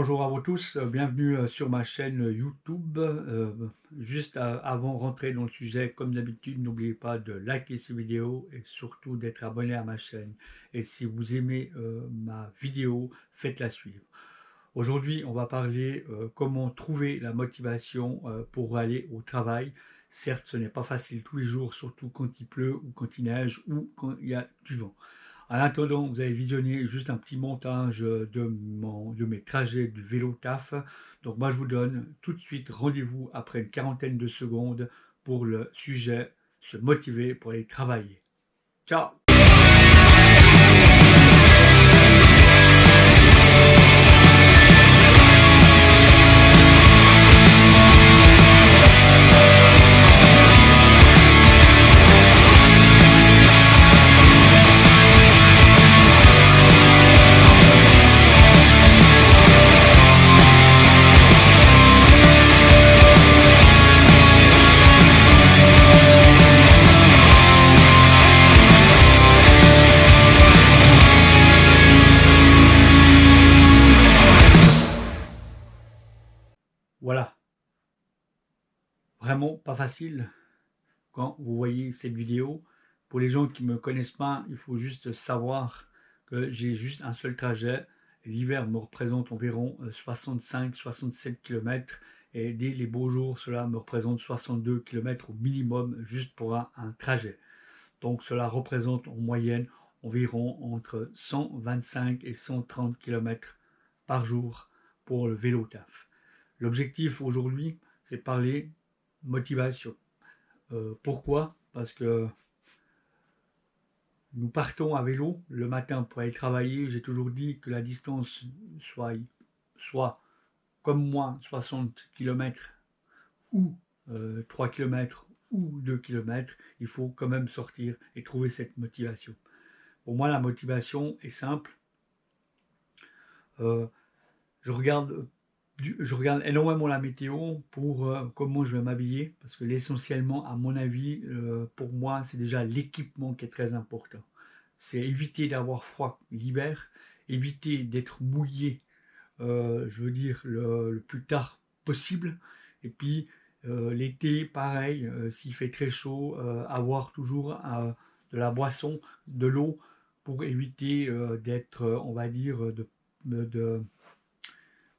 Bonjour à vous tous, bienvenue sur ma chaîne YouTube. Juste avant de rentrer dans le sujet, comme d'habitude, n'oubliez pas de liker cette vidéo et surtout d'être abonné à ma chaîne. Et si vous aimez ma vidéo, faites-la suivre. Aujourd'hui, on va parler comment trouver la motivation pour aller au travail. Certes, ce n'est pas facile tous les jours, surtout quand il pleut ou quand il neige ou quand il y a du vent. En attendant, vous allez visionner juste un petit montage de mes trajets du vélo taf. Donc moi, je vous donne tout de suite rendez-vous après une quarantaine de secondes pour le sujet se motiver pour aller travailler. Ciao! Voilà, vraiment pas facile quand vous voyez cette vidéo. Pour les gens qui ne me connaissent pas, il faut juste savoir que j'ai juste un seul trajet. L'hiver me représente environ 65-67 km et dès les beaux jours, cela me représente 62 km au minimum juste pour un trajet. Donc cela représente en moyenne environ entre 125 et 130 km par jour pour le vélo taf. L'objectif aujourd'hui, c'est de parler motivation. Pourquoi? Parce que nous partons à vélo le matin pour aller travailler. J'ai toujours dit que la distance soit comme moi 60 km ou 3 km ou 2 km, il faut quand même sortir et trouver cette motivation. Pour moi, la motivation est simple. Euh, je regarde énormément la météo pour comment je vais m'habiller, parce que essentiellement, à mon avis, pour moi, c'est déjà l'équipement qui est très important. C'est éviter d'avoir froid l'hiver, éviter d'être mouillé, je veux dire, le plus tard possible. Et puis, l'été, pareil, s'il fait très chaud, avoir toujours de la boisson, de l'eau, pour éviter d'être, on va dire, de,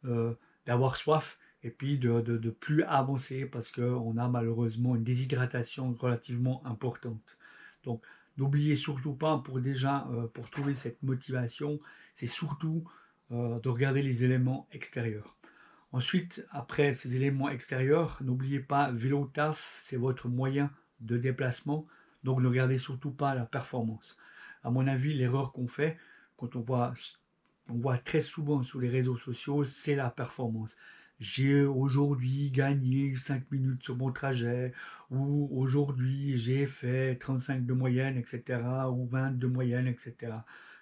euh, d'avoir soif et puis de plus avancer parce qu'on a malheureusement une déshydratation relativement importante. Donc, n'oubliez surtout pas pour trouver cette motivation, c'est surtout de regarder les éléments extérieurs. Ensuite, après ces éléments extérieurs, n'oubliez pas, vélo taf, c'est votre moyen de déplacement, donc ne regardez surtout pas la performance. À mon avis, l'erreur qu'on fait quand on voit très souvent sur les réseaux sociaux, c'est la performance. J'ai aujourd'hui gagné 5 minutes sur mon trajet, ou aujourd'hui j'ai fait 35 de moyenne, etc., ou 20 de moyenne, etc.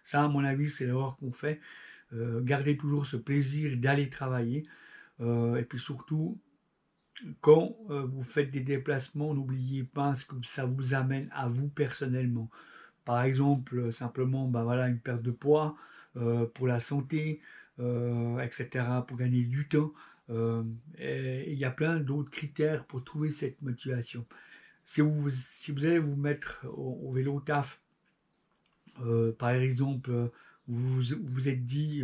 Ça, à mon avis, c'est l'erreur qu'on fait. Gardez toujours ce plaisir d'aller travailler. Et puis surtout, quand vous faites des déplacements, n'oubliez pas ce que ça vous amène à vous personnellement. Par exemple, simplement voilà, une perte de poids pour la santé, etc., pour gagner du temps. Et il y a plein d'autres critères pour trouver cette motivation. Si vous allez vous mettre au vélo taf, par exemple, vous vous êtes dit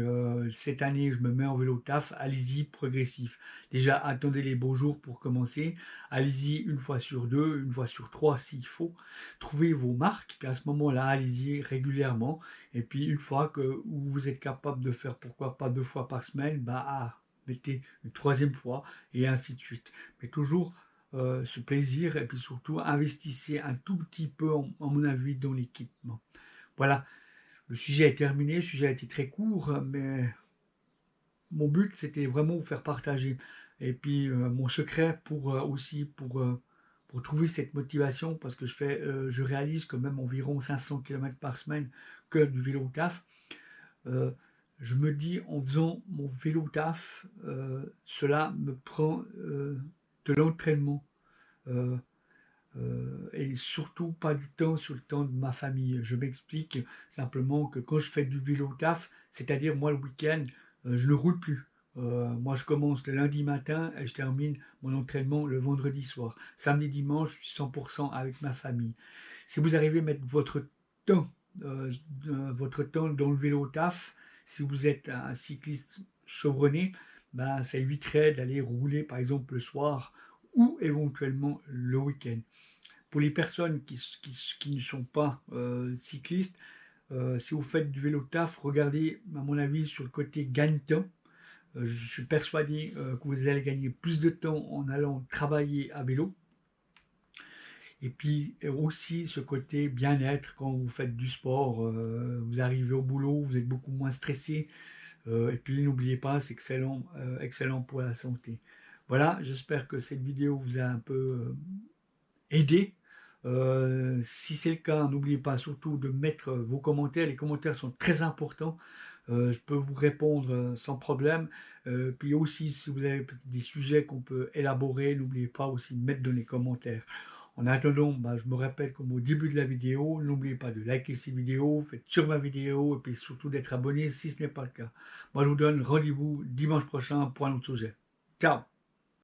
cette année je me mets en vélo taf, allez-y progressif. Déjà attendez les beaux jours pour commencer, allez-y une fois sur deux, une fois sur trois s'il faut, trouvez vos marques, puis à ce moment-là allez-y régulièrement, et puis une fois que vous êtes capable de faire pourquoi pas 2 fois par semaine, mettez une troisième fois et ainsi de suite. Mais toujours ce plaisir et puis surtout investissez un tout petit peu à mon avis dans l'équipement. Voilà, le sujet est terminé, le sujet a été très court, mais mon but c'était vraiment vous faire partager. Et puis mon secret pour trouver cette motivation, parce que je réalise que même environ 500 km par semaine que du vélo taf, euh, je me dis en faisant mon vélo taf, cela me prend de l'entraînement. Euh, et surtout pas du temps sur le temps de ma famille. Je m'explique simplement que quand je fais du vélo taf, c'est-à-dire moi le week-end, je ne roule plus. Moi, je commence le lundi matin et je termine mon entraînement le vendredi soir. Samedi, dimanche, je suis 100% avec ma famille. Si vous arrivez à mettre temps, euh, votre temps dans le vélo au taf, si vous êtes un cycliste chevronné, ben, ça éviterait d'aller rouler par exemple le soir ou éventuellement le week-end. Pour les personnes qui ne sont pas cyclistes, si vous faites du vélo taf, regardez à mon avis sur le côté gagne-temps. Je suis persuadé que vous allez gagner plus de temps en allant travailler à vélo. Et puis aussi ce côté bien-être quand vous faites du sport, vous arrivez au boulot, vous êtes beaucoup moins stressé. Et puis n'oubliez pas, c'est excellent, excellent pour la santé. Voilà, j'espère que cette vidéo vous a un peu aidé. Si c'est le cas, n'oubliez pas surtout de mettre vos commentaires. Les commentaires sont très importants. Je peux vous répondre sans problème. Puis aussi, si vous avez des sujets qu'on peut élaborer, n'oubliez pas aussi de mettre dans les commentaires. En attendant, bah, je me répète comme au début de la vidéo, n'oubliez pas de liker ces vidéos, faites sur ma vidéo et puis surtout d'être abonné si ce n'est pas le cas. Moi, je vous donne rendez-vous dimanche prochain pour un autre sujet. Ciao!